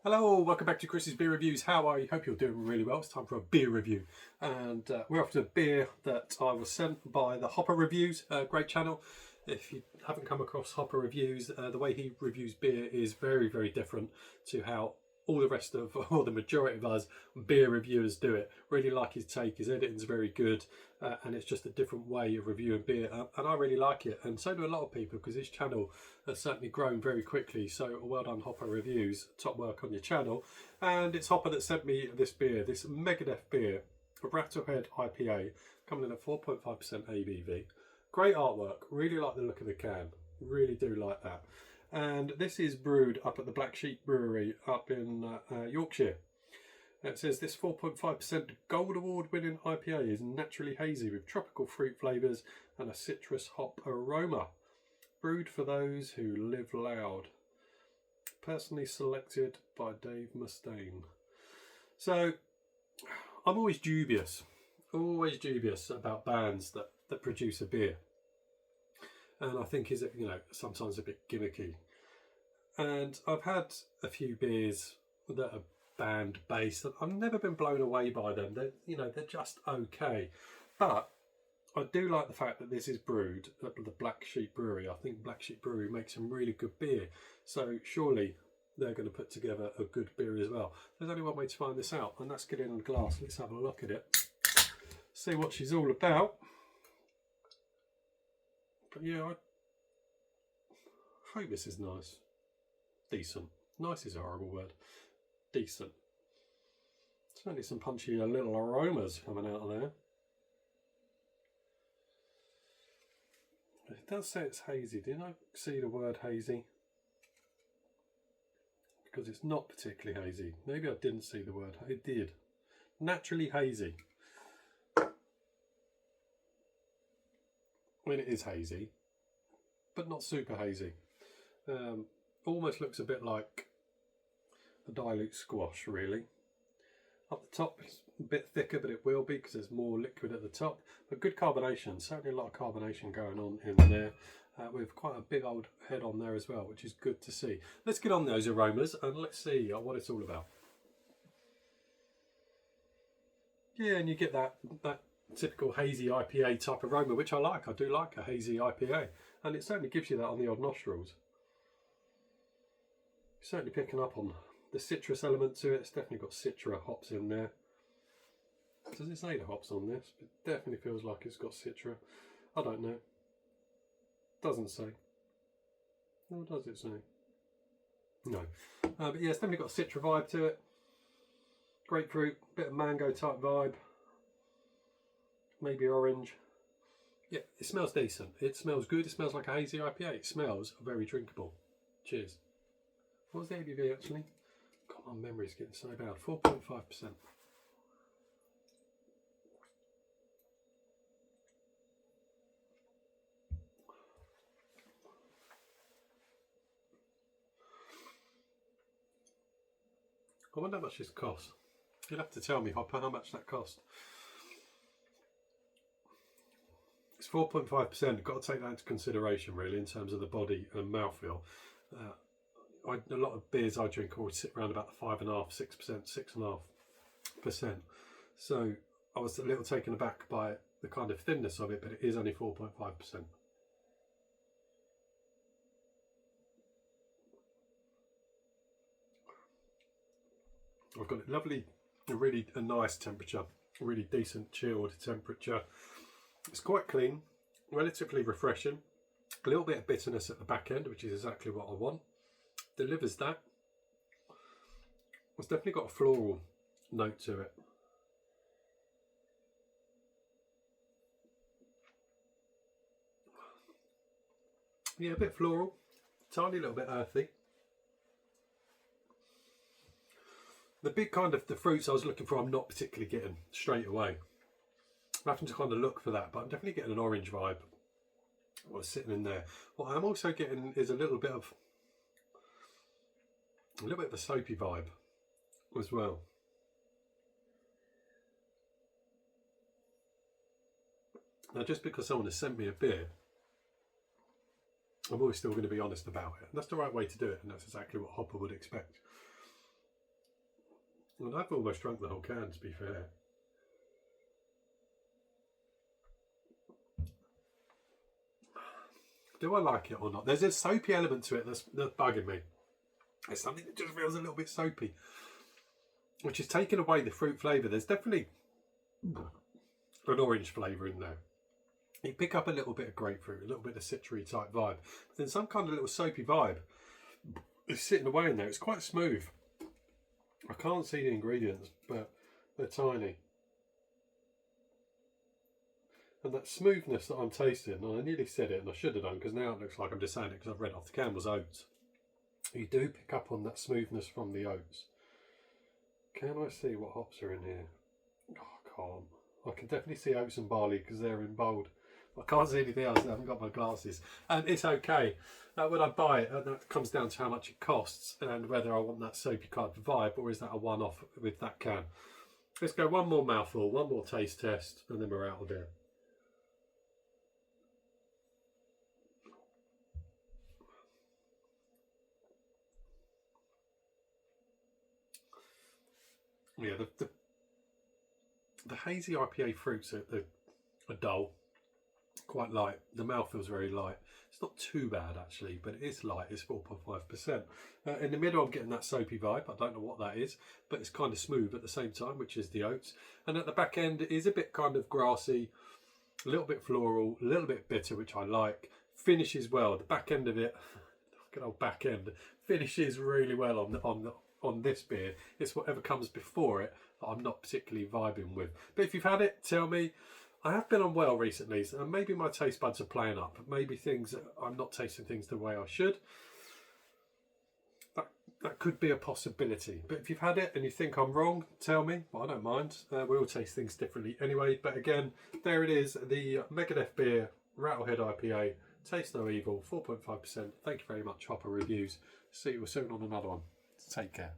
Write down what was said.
Hello, welcome back to Chris's Beer Reviews. How are you? Hope you're doing really well. It's time for a beer review. And we're off to a beer that I was sent by the Hopper Reviews, great channel. If you haven't come across Hopper Reviews, the way he reviews beer is very, very different to how all the rest of, or the majority of us beer reviewers do it. Really like his take, his editing's very good, and it's just a different way of reviewing beer, and I really like it, and so do a lot of people, because his channel has certainly grown very quickly. So well done, Hopper Reviews, top work on your channel. And it's Hopper that sent me this beer, this Megadeth beer, a Rattlehead IPA, coming in at 4.5% ABV. Great artwork, really like the look of the can, really do like that. And this is brewed up at the Black Sheep Brewery up in Yorkshire. It says this 4.5% Gold Award winning IPA is naturally hazy with tropical fruit flavours and a citrus hop aroma. Brewed for those who live loud. Personally selected by Dave Mustaine. So I'm always dubious about bands that produce a beer. And I think is, sometimes a bit gimmicky. And I've had a few beers that are band based, and I've never been blown away by them. They're just okay. But I do like the fact that this is brewed at the Black Sheep Brewery. I think Black Sheep Brewery makes some really good beer. So surely they're going to put together a good beer as well. There's only one way to find this out, and that's get it in a glass. Let's have a look at it. See what she's all about. But yeah, I hope this is nice. Decent. Nice is a horrible word. Decent. Certainly some punchy little aromas coming out of there. It does say it's hazy. Didn't I see the word hazy? Because it's not particularly hazy. Maybe I didn't see the word. It did. Naturally hazy. I mean, it is hazy, but not super hazy. Almost looks a bit like a dilute squash, really. Up the top, it's a bit thicker, but it will be because there's more liquid at the top. But good carbonation, certainly a lot of carbonation going on in there, with quite a big old head on there as well, which is good to see. Let's get on those aromas and let's see what it's all about. Yeah, and you get that typical hazy IPA type aroma, which I like. I do like a hazy IPA, and it certainly gives you that on the odd nostrils. Certainly picking up on the citrus element to it. It's definitely got citra hops in there. Does it say the hops on this? It definitely feels like it's got citra. I don't know. Doesn't say. Or does it say? No. But yeah, it's definitely got a citra vibe to it. Grapefruit, bit of mango type vibe. Maybe orange. Yeah, it smells decent. It smells good. It smells like a hazy IPA. It smells very drinkable. Cheers. What was the ABV actually? God, my memory's getting so bad. 4.5%. I wonder how much this costs. You'll have to tell me, Hopper, how much that cost. It's 4.5%. Got to take that into consideration, really, in terms of the body and mouthfeel. A lot of beers I drink always sit around about the 5.5%, 6%, 6.5%. So I was a little taken aback by the kind of thinness of it, but it is only 4.5%. I've got a nice temperature, a really decent chilled temperature. It's quite clean, relatively refreshing. A little bit of bitterness at the back end, which is exactly what I want. Delivers that. It's definitely got a floral note to it. Yeah, a bit floral, tiny little bit earthy. The big kind of the fruits I was looking for, I'm not particularly getting straight away. I'm having to kind of look for that, but I'm definitely getting an orange vibe. What's sitting in there. What I'm also getting is a little bit of a soapy vibe as well. Now, just because someone has sent me a beer, I'm always still going to be honest about it. And that's the right way to do it, and that's exactly what Hopper would expect. And I've almost drunk the whole can, to be fair. Do I like it or not? There's a soapy element to it that's bugging me. It's something that just feels a little bit soapy, which is taking away the fruit flavour. There's definitely an orange flavour in there. You pick up a little bit of grapefruit, a little bit of citry type vibe. Then some kind of little soapy vibe is sitting away in there. It's quite smooth. I can't see the ingredients, but they're tiny. And that smoothness that I'm tasting, and I nearly said it and I should have done because now it looks like I'm just saying it because I've read off the can, was oats. You do pick up on that smoothness from the oats. Can I see what hops are in here? Oh, I can't. I can definitely see oats and barley because they're in bold. I can't see anything else. I haven't got my glasses. And it's okay. When I buy it, that comes down to how much it costs and whether I want that soapy kind of vibe or is that a one-off with that can. Let's go one more mouthful, one more taste test, and then we're out of here. Yeah, the hazy IPA fruits are dull, quite light. The mouth feels very light. It's not too bad actually, but it is light. It's 4.5%. In the middle, I'm getting that soapy vibe. I don't know what that is, but it's kind of smooth at the same time, which is the oats. And at the back end, it is a bit kind of grassy, a little bit floral, a little bit bitter, which I like. Finishes well. The back end of it, good old back end, finishes really well on this beer. It's whatever comes before it that I'm not particularly vibing with. But if you've had it, tell me. I have been unwell recently, so maybe my taste buds are playing up. Maybe I'm not tasting things the way I should. That could be a possibility. But if you've had it and you think I'm wrong, tell me. Well, I don't mind. We all taste things differently anyway. But again, there it is. The Megadeth beer, Rattlehead IPA. Taste no evil, 4.5%. Thank you very much, Hopper Reviews. See you soon on another one. Take care.